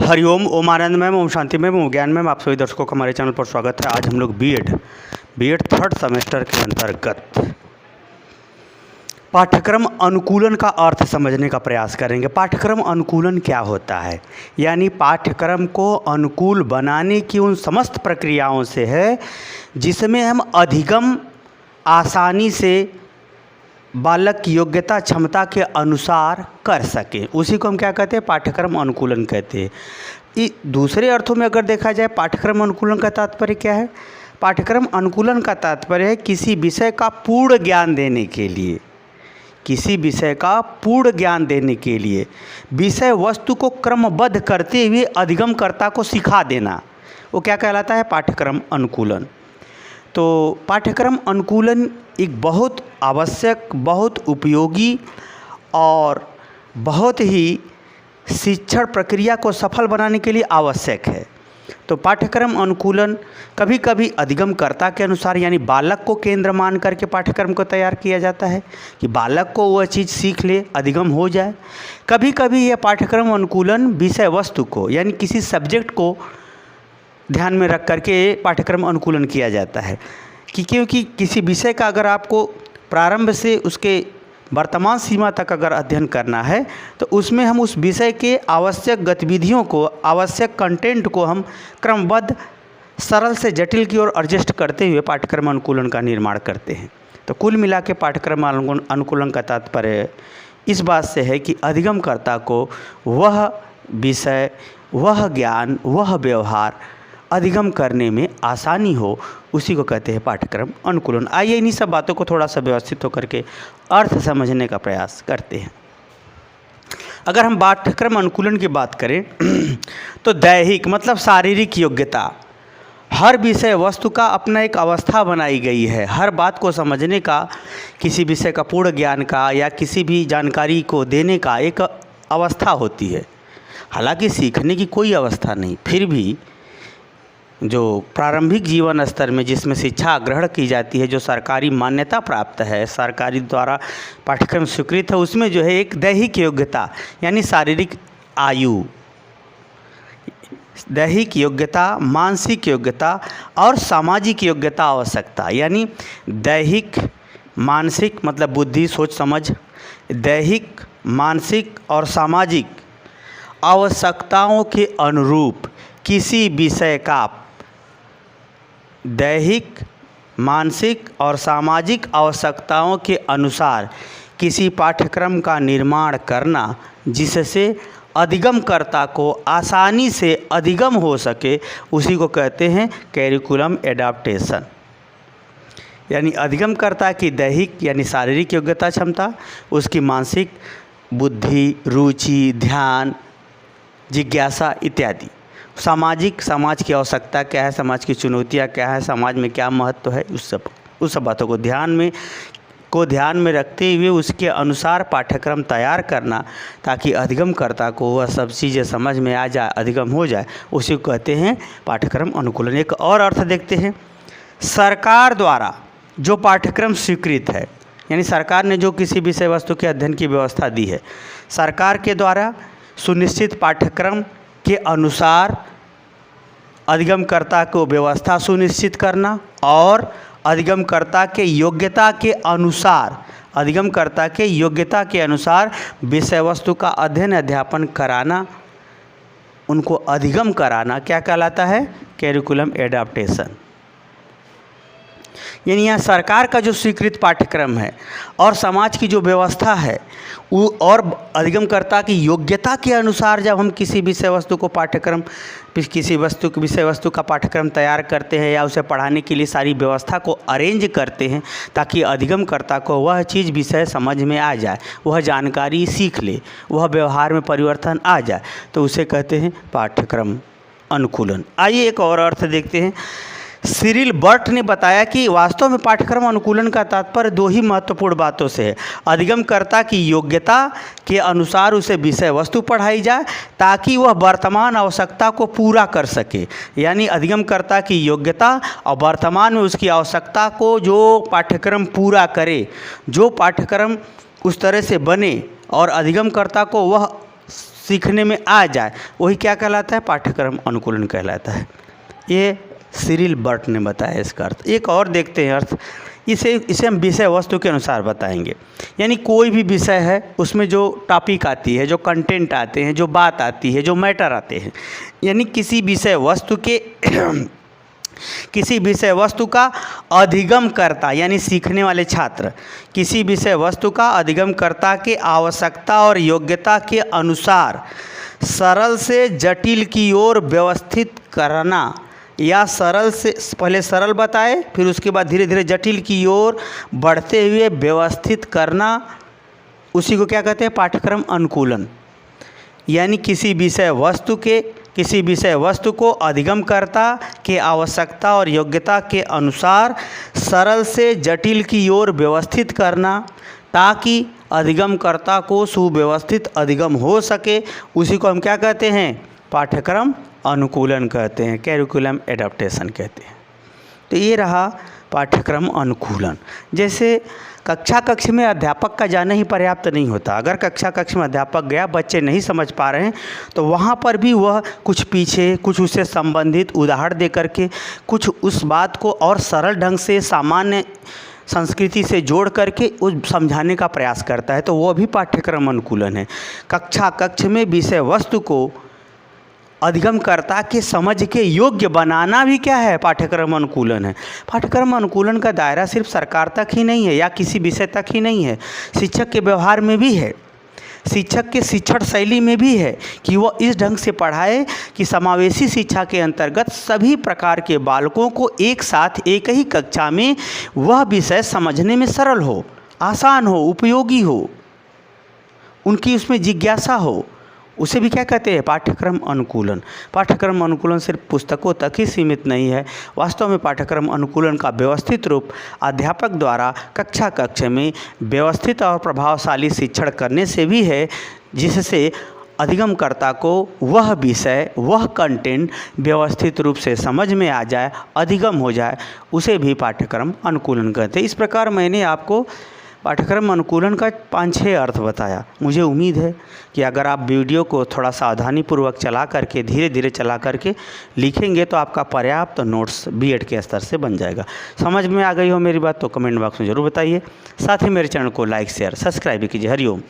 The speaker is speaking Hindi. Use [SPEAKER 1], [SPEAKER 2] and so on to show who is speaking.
[SPEAKER 1] हरिओम, ओम आनंदमय, ओम शांतिमय, ओम ज्ञानमय। आप सभी दर्शकों का हमारे चैनल पर स्वागत है। आज हम लोग बीएड थर्ड सेमेस्टर के अंतर्गत पाठ्यक्रम अनुकूलन का अर्थ समझने का प्रयास करेंगे। पाठ्यक्रम अनुकूलन क्या होता है, यानी पाठ्यक्रम को अनुकूल बनाने की उन समस्त प्रक्रियाओं से है जिसमें हम अधिगम आसानी से बालक की योग्यता क्षमता के अनुसार कर सकें। उसी को हम क्या कहते हैं, पाठ्यक्रम अनुकूलन कहते हैं। दूसरे अर्थों में अगर देखा जाए पाठ्यक्रम अनुकूलन का तात्पर्य क्या है, पाठ्यक्रम अनुकूलन का तात्पर्य है किसी विषय का पूर्ण ज्ञान देने के लिए, किसी विषय का पूर्ण ज्ञान देने के लिए विषय वस्तु को क्रमबद्ध करते हुए अधिगमकर्ता को सिखा देना, वो क्या कहलाता है, पाठ्यक्रम अनुकूलन। तो पाठ्यक्रम अनुकूलन एक बहुत आवश्यक, बहुत उपयोगी और बहुत ही शिक्षण प्रक्रिया को सफल बनाने के लिए आवश्यक है। तो पाठ्यक्रम अनुकूलन कभी कभी अधिगमकर्ता के अनुसार यानी बालक को केंद्र मान करके पाठ्यक्रम को तैयार किया जाता है कि बालक को वह चीज़ सीख ले, अधिगम हो जाए। कभी कभी यह पाठ्यक्रम अनुकूलन विषय वस्तु को यानी किसी सब्जेक्ट को ध्यान में रख करके पाठ्यक्रम अनुकूलन किया जाता है कि क्योंकि किसी विषय का अगर आपको प्रारंभ से उसके वर्तमान सीमा तक अगर अध्ययन करना है तो उसमें हम उस विषय के आवश्यक गतिविधियों को, आवश्यक कंटेंट को हम क्रमबद्ध सरल से जटिल की ओर एडजस्ट करते हुए पाठ्यक्रम अनुकूलन का निर्माण करते हैं। तो कुल मिला के पाठ्यक्रम अनुकूलन का तात्पर्य इस बात से है कि अधिगमकर्ता को वह विषय, वह ज्ञान, वह व्यवहार अधिगम करने में आसानी हो, उसी को कहते हैं पाठ्यक्रम अनुकूलन। आइए इन्हीं सब बातों को थोड़ा सा व्यवस्थित होकर के अर्थ समझने का प्रयास करते हैं। अगर हम पाठ्यक्रम अनुकूलन की बात करें तो दैहिक मतलब शारीरिक योग्यता, हर विषय वस्तु का अपना एक अवस्था बनाई गई है। हर बात को समझने का, किसी विषय का पूर्ण ज्ञान का या किसी भी जानकारी को देने का एक अवस्था होती है। हालांकि सीखने की कोई अवस्था नहीं, फिर भी जो प्रारंभिक जीवन स्तर में जिसमें शिक्षा ग्रहण की जाती है, जो सरकारी मान्यता प्राप्त है, सरकारी द्वारा पाठ्यक्रम स्वीकृत है, उसमें जो है एक दैहिक योग्यता यानी शारीरिक आयु, दैहिक योग्यता, मानसिक योग्यता और सामाजिक योग्यता आवश्यकता, यानी दैहिक मानसिक मतलब बुद्धि सोच समझ, दैहिक मानसिक और सामाजिक आवश्यकताओं के अनुरूप किसी विषय का दैहिक मानसिक और सामाजिक आवश्यकताओं के अनुसार किसी पाठ्यक्रम का निर्माण करना, जिससे अधिगमकर्ता को आसानी से अधिगम हो सके, उसी को कहते हैं कैरिकुलम एडाप्टेशन। यानी अधिगमकर्ता की दैहिक यानी शारीरिक योग्यता क्षमता, उसकी मानसिक बुद्धि, रुचि, ध्यान, जिज्ञासा इत्यादि, सामाजिक, समाज की आवश्यकता क्या है, समाज की चुनौतियाँ क्या है, समाज में क्या महत्व है, उस सब बातों को ध्यान में रखते हुए उसके अनुसार पाठ्यक्रम तैयार करना, ताकि अधिगमकर्ता को वह सब चीज़ें समझ में आ जाए, अधिगम हो जाए, उसी को कहते हैं पाठ्यक्रम अनुकूलन। एक और अर्थ देखते हैं, सरकार द्वारा जो पाठ्यक्रम स्वीकृत है, यानी सरकार ने जो किसी विषय वस्तु के अध्ययन की व्यवस्था दी है, सरकार के द्वारा सुनिश्चित पाठ्यक्रम के अनुसार अधिगमकर्ता को व्यवस्था सुनिश्चित करना और अधिगमकर्ता के योग्यता के अनुसार विषय वस्तु का अध्ययन अध्यापन कराना, उनको अधिगम कराना क्या कहलाता है, कैरिकुलम एडाप्टेशन। यानी यहाँ सरकार का जो स्वीकृत पाठ्यक्रम है और समाज की जो व्यवस्था है और अधिगमकर्ता की योग्यता के अनुसार जब हम किसी विषय वस्तु का पाठ्यक्रम तैयार करते हैं या उसे पढ़ाने के लिए सारी व्यवस्था को अरेंज करते हैं, ताकि अधिगमकर्ता को वह चीज़ विषय समझ में आ जाए, वह जानकारी सीख ले, वह व्यवहार में परिवर्तन आ जाए, तो उसे कहते हैं पाठ्यक्रम अनुकूलन। आइए एक और अर्थ देखते हैं। सिरिल बर्ट ने बताया कि वास्तव में पाठ्यक्रम अनुकूलन का तात्पर्य दो ही महत्वपूर्ण बातों से है। अधिगमकर्ता की योग्यता के अनुसार उसे विषय वस्तु पढ़ाई जाए ताकि वह वर्तमान आवश्यकता को पूरा कर सके, यानी अधिगमकर्ता की योग्यता और वर्तमान में उसकी आवश्यकता को जो पाठ्यक्रम पूरा करे, जो पाठ्यक्रम उस तरह से बने और अधिगमकर्ता को वह सीखने में आ जाए, वही क्या कहलाता है? पाठ्यक्रम अनुकूलन कहलाता है। ये सिरिल बर्ट ने बताया इसका अर्थ। एक और देखते हैं अर्थ, इसे हम विषय वस्तु के अनुसार बताएंगे। यानी कोई भी विषय है, उसमें जो टॉपिक आती है, जो कंटेंट आते हैं, जो बात आती है, जो मैटर आते हैं, यानी किसी विषय वस्तु का अधिगमकर्ता यानी सीखने वाले छात्र किसी विषय वस्तु का अधिगमकर्ता के आवश्यकता और योग्यता के अनुसार सरल से जटिल की ओर व्यवस्थित करना, या सरल से पहले सरल बताए, फिर उसके बाद धीरे धीरे जटिल की ओर बढ़ते हुए व्यवस्थित करना, उसी को क्या कहते हैं? पाठ्यक्रम अनुकूलन। यानी किसी विषय वस्तु को अधिगमकर्ता के आवश्यकता और योग्यता के अनुसार सरल से जटिल की ओर व्यवस्थित करना, ताकि अधिगमकर्ता को सुव्यवस्थित अधिगम हो सके, उसी को हम क्या कहते हैं? पाठ्यक्रम अनुकूलन कहते हैं, कैरिकुलम एडाप्टेशन कहते हैं। तो ये रहा पाठ्यक्रम अनुकूलन। जैसे कक्षा में अध्यापक का जाना ही पर्याप्त नहीं होता। अगर कक्ष में अध्यापक गया, बच्चे नहीं समझ पा रहे हैं, तो वहाँ पर भी वह कुछ पीछे, कुछ उससे संबंधित उदाहरण दे करके, कुछ उस बात को और सरल ढंग से सामान्य संस्कृति से जोड़ करके उस समझाने का प्रयास करता है, तो वह भी पाठ्यक्रम अनुकूलन है। कक्ष में विषय वस्तु को अधिगमकर्ता के समझ के योग्य बनाना भी क्या है? पाठ्यक्रम अनुकूलन है। पाठ्यक्रम अनुकूलन का दायरा सिर्फ सरकार तक ही नहीं है या किसी विषय तक ही नहीं है, शिक्षक के व्यवहार में भी है, शिक्षक के शिक्षण शैली में भी है कि वह इस ढंग से पढ़ाए कि समावेशी शिक्षा के अंतर्गत सभी प्रकार के बालकों को एक साथ एक ही कक्षा में वह विषय समझने में सरल हो, आसान हो, उपयोगी हो, उनकी उसमें जिज्ञासा हो, उसे भी क्या कहते हैं? पाठ्यक्रम अनुकूलन। पाठ्यक्रम अनुकूलन सिर्फ पुस्तकों तक ही सीमित नहीं है। वास्तव में पाठ्यक्रम अनुकूलन का व्यवस्थित रूप अध्यापक द्वारा कक्ष में व्यवस्थित और प्रभावशाली शिक्षण करने से भी है, जिससे अधिगमकर्ता को वह विषय, वह कंटेंट व्यवस्थित रूप से समझ में आ जाए, अधिगम हो जाए, उसे भी पाठ्यक्रम अनुकूलन कहते हैं। इस प्रकार मैंने आपको पाठ्यक्रम अनुकूलन का 5-6 अर्थ बताया। मुझे उम्मीद है कि अगर आप वीडियो को थोड़ा सावधानीपूर्वक चला करके, धीरे धीरे चला करके लिखेंगे, तो आपका पर्याप्त नोट्स बीएड के स्तर से बन जाएगा। समझ में आ गई हो मेरी बात तो कमेंट बॉक्स में ज़रूर बताइए। साथ ही मेरे चैनल को लाइक, शेयर, सब्सक्राइब भी कीजिए। हरिओम।